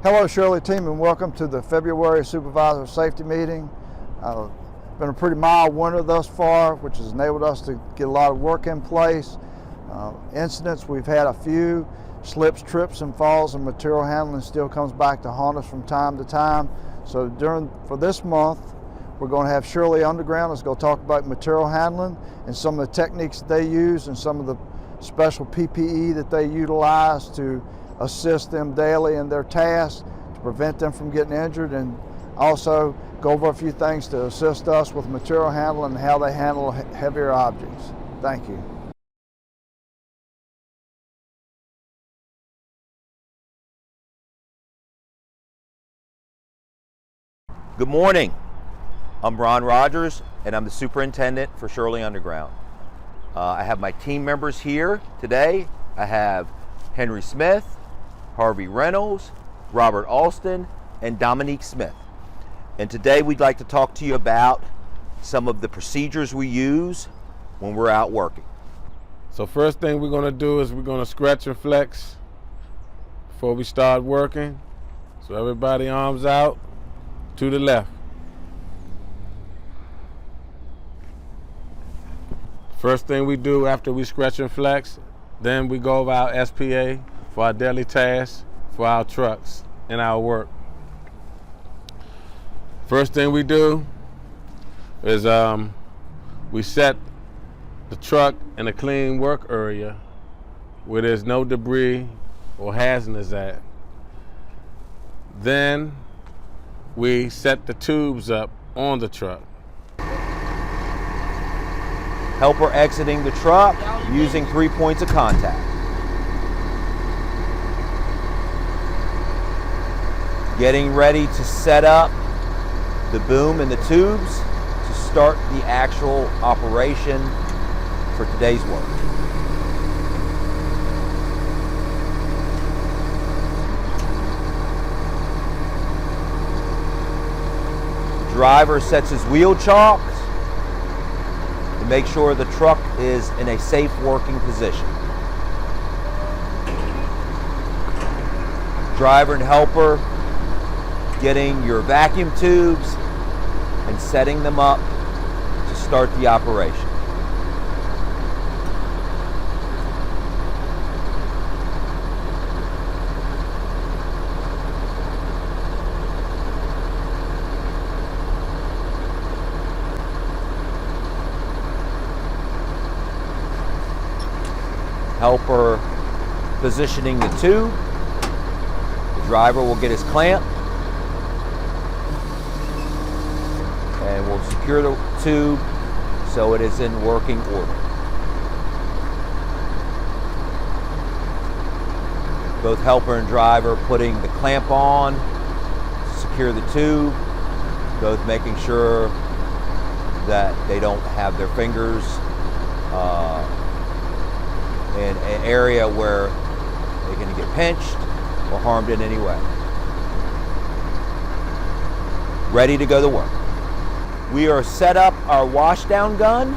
Hello Shirley team, and welcome to the February Supervisor Safety Meeting. Been a pretty mild winter thus far, which has enabled us to get a lot of work in place. Incidents, we've had a few. Slips, trips, and falls, and material handling still comes back to haunt us from time to time. So for this month, we're going to have Shirley Underground is going to talk about material handling and some of the techniques that they use and some of the special PPE that they utilize to assist them daily in their tasks to prevent them from getting injured, and also go over a few things to assist us with material handling and how they handle heavier objects. Thank you. Good morning. I'm Ron Rogers, and I'm the superintendent for Shirley Underground. I have my team members here today. I have Henry Smith, Harvey Reynolds, Robert Alston, and Dominique Smith. And today we'd like to talk to you about some of the procedures we use when we're out working. So first thing we're going to do is we're going to scratch and flex before we start working. So everybody arms out to the left. First thing we do after we scratch and flex, then we go over our SPA for our daily tasks, for our trucks and our work. First thing we do is we set the truck in a clean work area where there's no debris or hazards at. Then we set the tubes up on the truck. Helper exiting the truck using 3 points of contact. Getting ready to set up the boom and the tubes to start the actual operation for today's work. The driver sets his wheel chocks to make sure the truck is in a safe working position. Driver and helper getting your vacuum tubes and setting them up to start the operation. Helper positioning the tube. The driver will get his clamp and we'll secure the tube so it is in working order. Both helper and driver putting the clamp on to secure the tube, both making sure that they don't have their fingers in an area where they're going to get pinched or harmed in any way. Ready to go to work. We are set up our washdown gun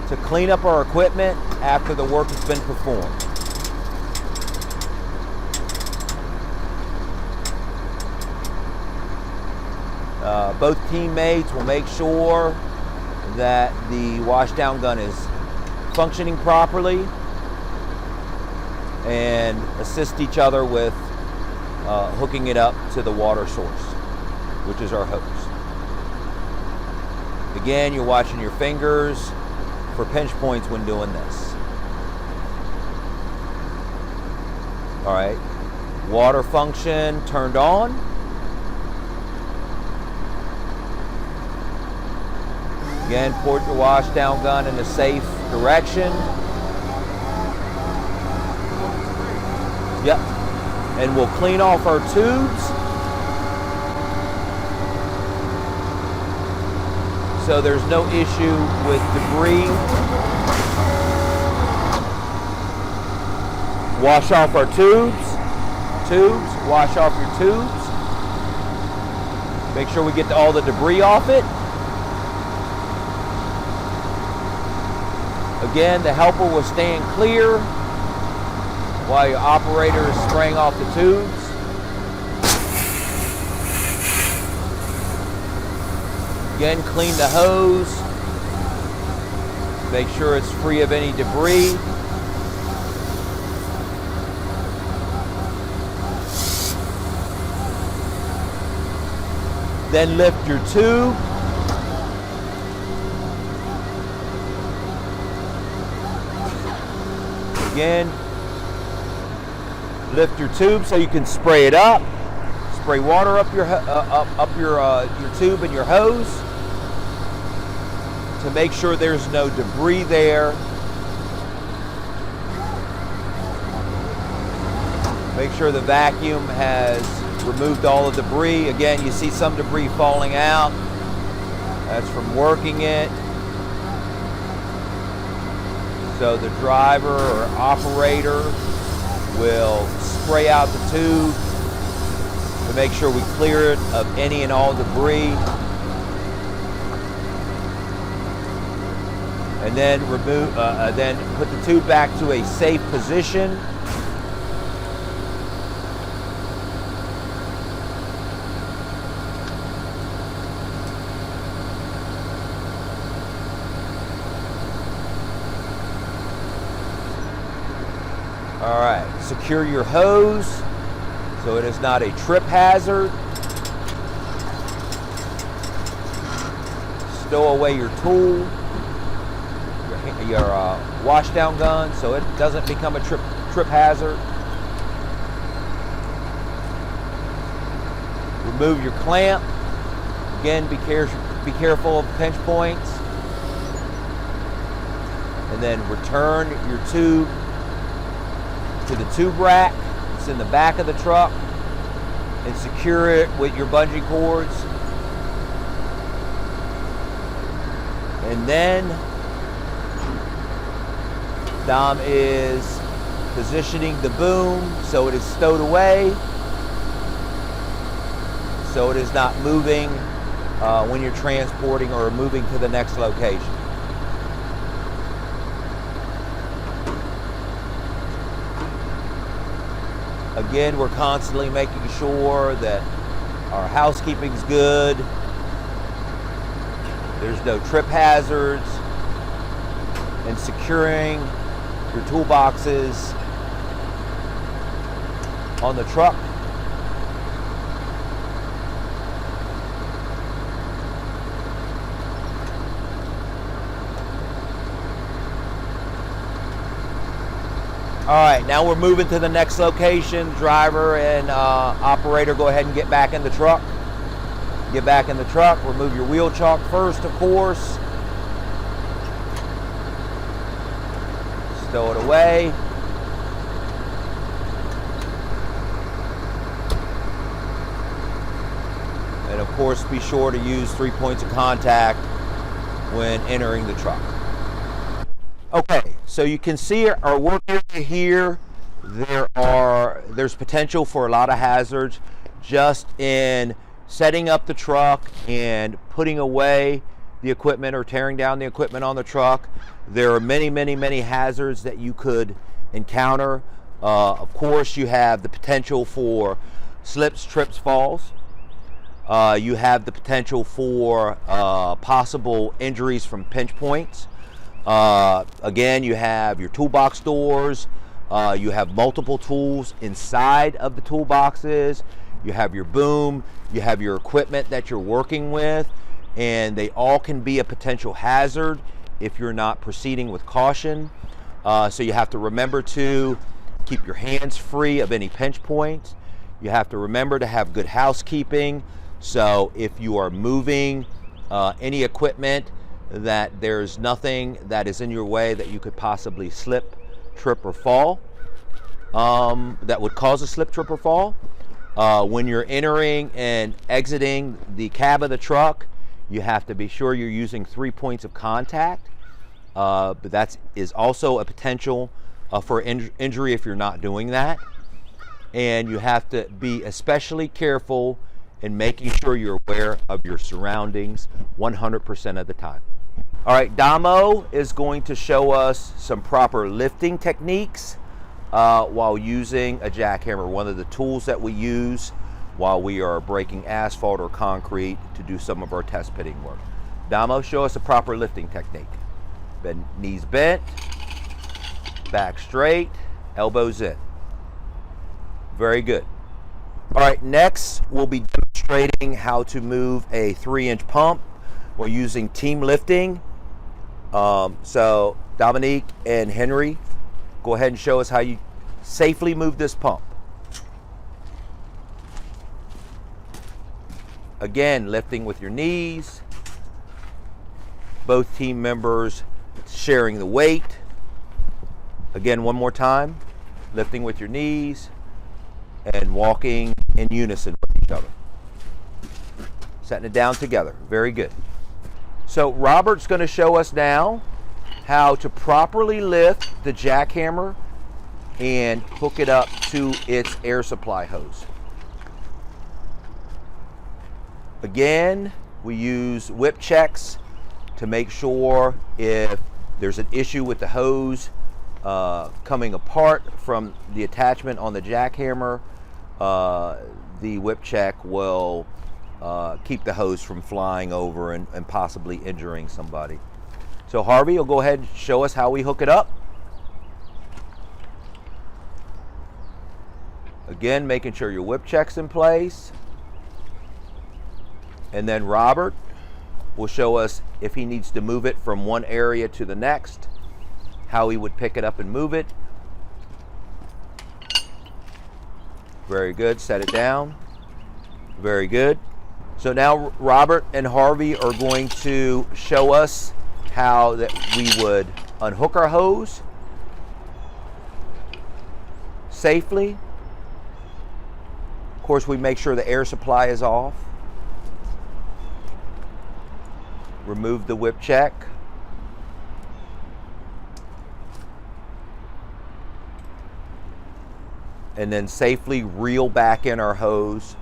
to clean up our equipment after the work has been performed. Both teammates will make sure that the washdown gun is functioning properly and assist each other with hooking it up to the water source, which is our hose. Again, you're watching your fingers for pinch points when doing this. All right, water function turned on. Again, port your washdown gun in a safe direction. Yep, and we'll clean off our tubes so there's no issue with debris. Wash off our tubes, wash off your tubes. Make sure we get all the debris off it. Again, the helper will stand clear while your operator is spraying off the tubes. Again, clean the hose. Make sure it's free of any debris. Then lift your tube. Again, lift your tube so you can spray it up. Spray water up your tube and your hose to make sure there's no debris there. Make sure the vacuum has removed all the debris. Again, you see some debris falling out. That's from working it. So the driver or operator will spray out the tube to make sure we clear it of any and all debris. And then then put the tube back to a safe position. All right, secure your hose so it is not a trip hazard. Stow away your tool, your washdown gun, so it doesn't become a trip hazard. Remove your clamp. Again, be careful of pinch points. And then return your tube to the tube rack. It's in the back of the truck, and secure it with your bungee cords. And then Dom is positioning the boom so it is stowed away, so it is not moving when you're transporting or moving to the next location. Again, we're constantly making sure that our housekeeping's good. There's no trip hazards, and securing your toolboxes on the truck. All right, now we're moving to the next location. Driver and operator, go ahead and get back in the truck. Get back in the truck. Remove your wheel chalk first, of course. Stow it away. And of course, be sure to use 3 points of contact when entering the truck. Okay, so you can see our work area here. There's potential for a lot of hazards just in setting up the truck and putting away the equipment or tearing down the equipment on the truck. There are many, many, many hazards that you could encounter. Of course, you have the potential for slips, trips, falls. You have the potential for possible injuries from pinch points. Again, you have your toolbox doors. You have multiple tools inside of the toolboxes. You have your boom. You have your equipment that you're working with, and they all can be a potential hazard if you're not proceeding with caution. So you have to remember to keep your hands free of any pinch points. You have to remember to have good housekeeping. So if you are moving any equipment, that there's nothing that is in your way that you could possibly slip, trip, or fall, that would cause a slip, trip, or fall. When you're entering and exiting the cab of the truck, you have to be sure you're using 3 points of contact. But that is also a potential for injury if you're not doing that. And you have to be especially careful in making sure you're aware of your surroundings 100% of the time. All right, Damo is going to show us some proper lifting techniques while using a jackhammer, one of the tools that we use while we are breaking asphalt or concrete to do some of our test pitting work. Damo, show us a proper lifting technique. Knees bent, back straight, elbows in. Very good. All right, next we'll be demonstrating how to move a 3-inch pump. We're using team lifting. So Dominique and Henry, go ahead and show us how you safely move this pump. Again, lifting with your knees. Both team members sharing the weight. Again, one more time. Lifting with your knees and walking in unison with each other. Setting it down together. Very good. So Robert's going to show us now how to properly lift the jackhammer and hook it up to its air supply hose. Again, we use whip checks to make sure if there's an issue with the hose coming apart from the attachment on the jackhammer, the whip check will keep the hose from flying over and possibly injuring somebody. So Harvey, you'll go ahead and show us how we hook it up. Again, making sure your whip check's in place. And then Robert will show us if he needs to move it from one area to the next, how he would pick it up and move it. Very good, set it down. Very good. So now Robert and Harvey are going to show us how that we would unhook our hose safely. Of course, we make sure the air supply is off. Remove the whip check. And then safely reel back in our hose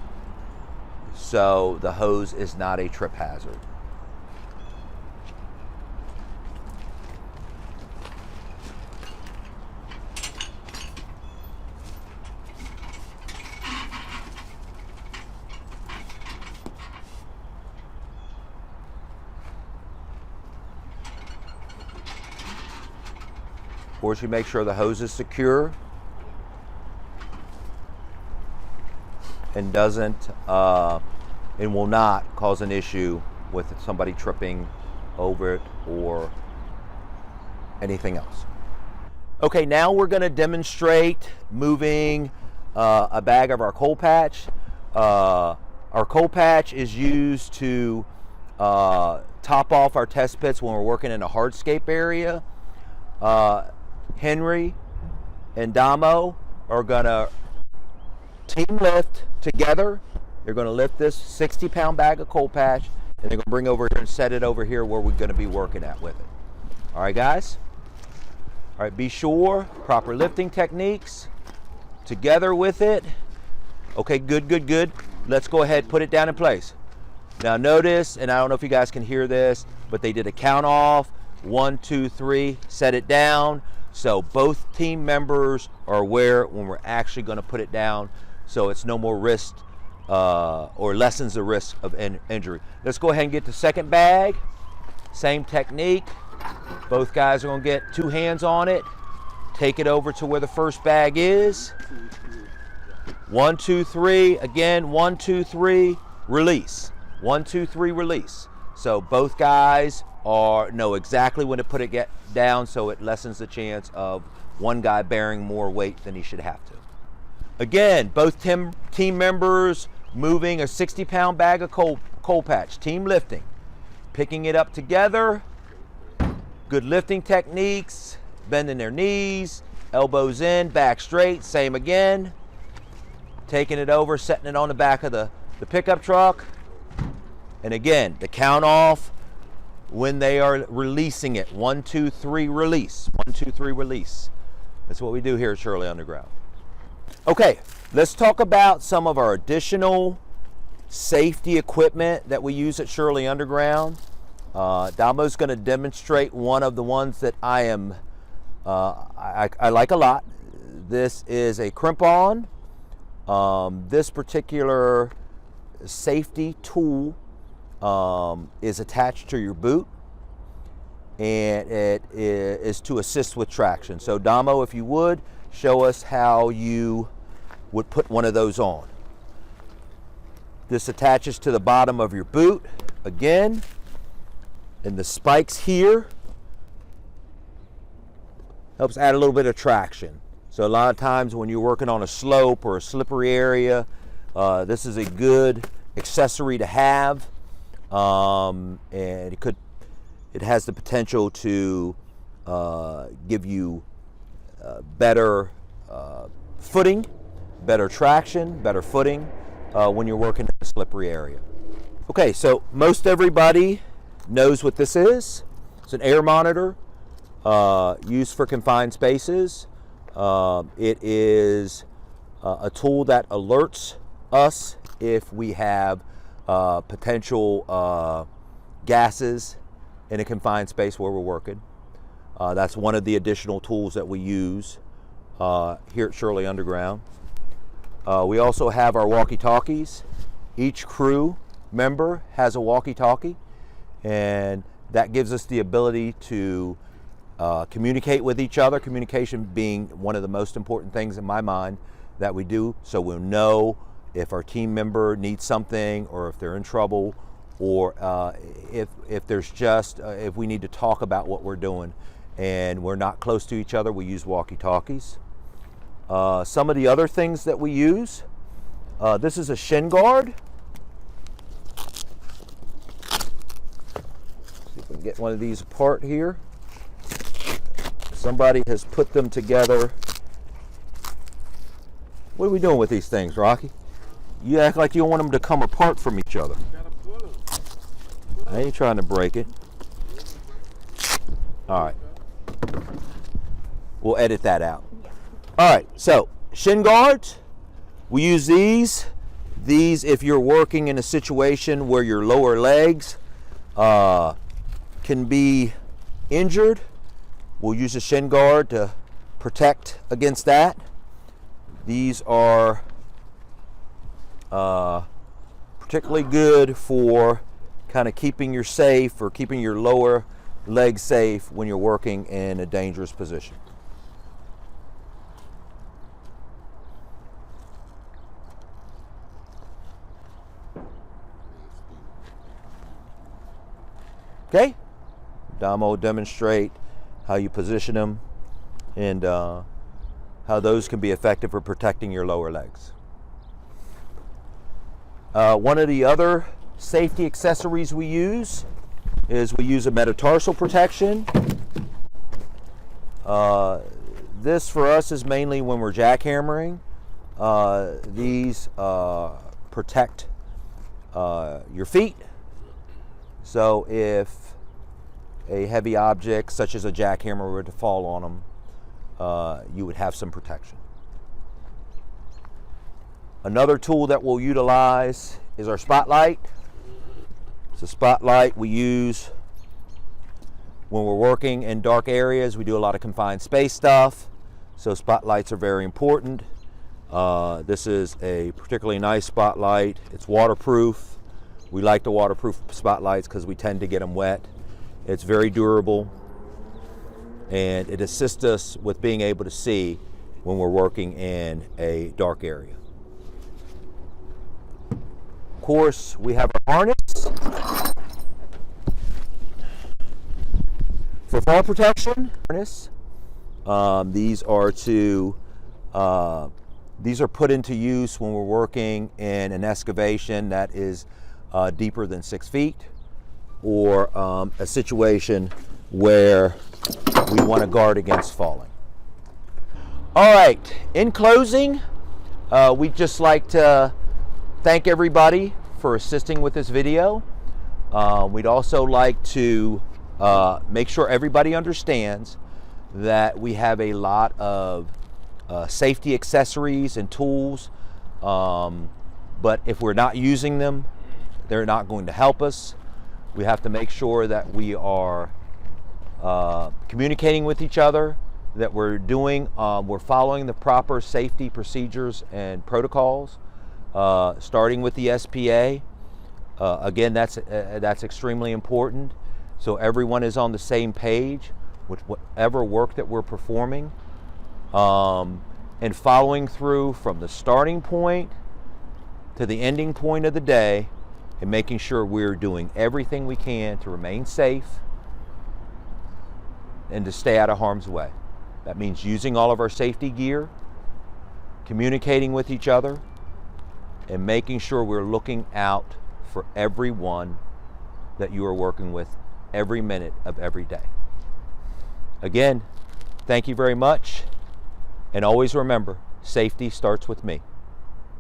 so the hose is not a trip hazard. Of course, you make sure the hose is secure and doesn't and will not cause an issue with somebody tripping over it or anything else. Okay, now we're going to demonstrate moving a bag of our coal patch. Our coal patch is used to top off our test pits when we're working in a hardscape area. Henry and Damo are gonna team lift together. They're gonna lift this 60-pound bag of coal patch and they're gonna bring over here and set it over here where we're gonna be working at with it. All right, guys? All right, be sure, proper lifting techniques together with it. Okay, good, good, good. Let's go ahead, put it down in place. Now notice, and I don't know if you guys can hear this, but they did a count off. 1, 2, 3, set it down. So both team members are aware when we're actually going to put it down, so it's no more risk or lessens the risk of injury. Let's go ahead and get the second bag. Same technique. Both guys are going to get 2 hands on it. Take it over to where the first bag is. 1, 2, 3. Again, 1, 2, 3. Release. 1, 2, 3. Release. So both guys know exactly when to put it down, so it lessens the chance of one guy bearing more weight than he should have to. Again, both team members moving a 60-pound bag of coal patch, team lifting, picking it up together. Good lifting techniques, bending their knees, elbows in, back straight, same again. Taking it over, setting it on the back of the pickup truck. And again, the count off when they are releasing it. 1, 2, 3, release. 1, 2, 3, release. That's what we do here at Shirley Underground. Okay, let's talk about some of our additional safety equipment that we use at Shirley Underground. Damo's going to demonstrate one of the ones that I like a lot. This is a crimp-on This particular safety tool is attached to your boot, and it is to assist with traction. So Damo, if you would, show us how you would put one of those on. This attaches to the bottom of your boot again, and the spikes here helps add a little bit of traction. So a lot of times when you're working on a slope or a slippery area, this is a good accessory to have, and it has the potential to give you better footing, better traction, better footing when you're working in a slippery area. Okay, so most everybody knows what this is. It's an air monitor used for confined spaces. It is a tool that alerts us if we have potential gases in a confined space where we're working. That's one of the additional tools that we use here at Shirley Underground. We also have our walkie-talkies. Each crew member has a walkie-talkie, and that gives us the ability to communicate with each other, communication being one of the most important things in my mind that we do, so we'll know if our team member needs something, or if they're in trouble, or if there's just if we need to talk about what we're doing and we're not close to each other, we use walkie-talkies. Some of the other things that we use, this is a shin guard. See if we can get one of these apart here. Somebody has put them together. What are we doing with these things, Rocky? You act like you don't want them to come apart from each other. I ain't trying to break it. All right. We'll edit that out. All right, so shin guards, we use these. These, if you're working in a situation where your lower legs can be injured, we'll use a shin guard to protect against that. These are particularly good for kind of keeping you safe, or keeping your lower leg safe when you're working in a dangerous position. Okay, Damo will demonstrate how you position them and how those can be effective for protecting your lower legs. One of the other safety accessories we use is we use a metatarsal protection. This for us is mainly when we're jackhammering. These protect your feet. So if a heavy object such as a jackhammer were to fall on them, you would have some protection. Another tool that we'll utilize is our spotlight. It's a spotlight we use when we're working in dark areas. We do a lot of confined space stuff, so spotlights are very important. This is a particularly nice spotlight. It's waterproof. We like the waterproof spotlights because we tend to get them wet. It's very durable, and it assists us with being able to see when we're working in a dark area. Of course, we have our harness for fall protection. These are put into use when we're working in an excavation that is deeper than 6 feet, or a situation where we want to guard against falling. All right, in closing, we'd just like to thank everybody for assisting with this video. We'd also like to make sure everybody understands that we have a lot of safety accessories and tools, but if we're not using them, they're not going to help us. We have to make sure that we are communicating with each other, that we're doing. We're following the proper safety procedures and protocols, starting with the SPA. Again, that's extremely important. So everyone is on the same page with whatever work that we're performing, and following through from the starting point to the ending point of the day, and making sure we're doing everything we can to remain safe and to stay out of harm's way. That means using all of our safety gear, communicating with each other, and making sure we're looking out for everyone that you are working with every minute of every day. Again, thank you very much, and always remember, safety starts with me.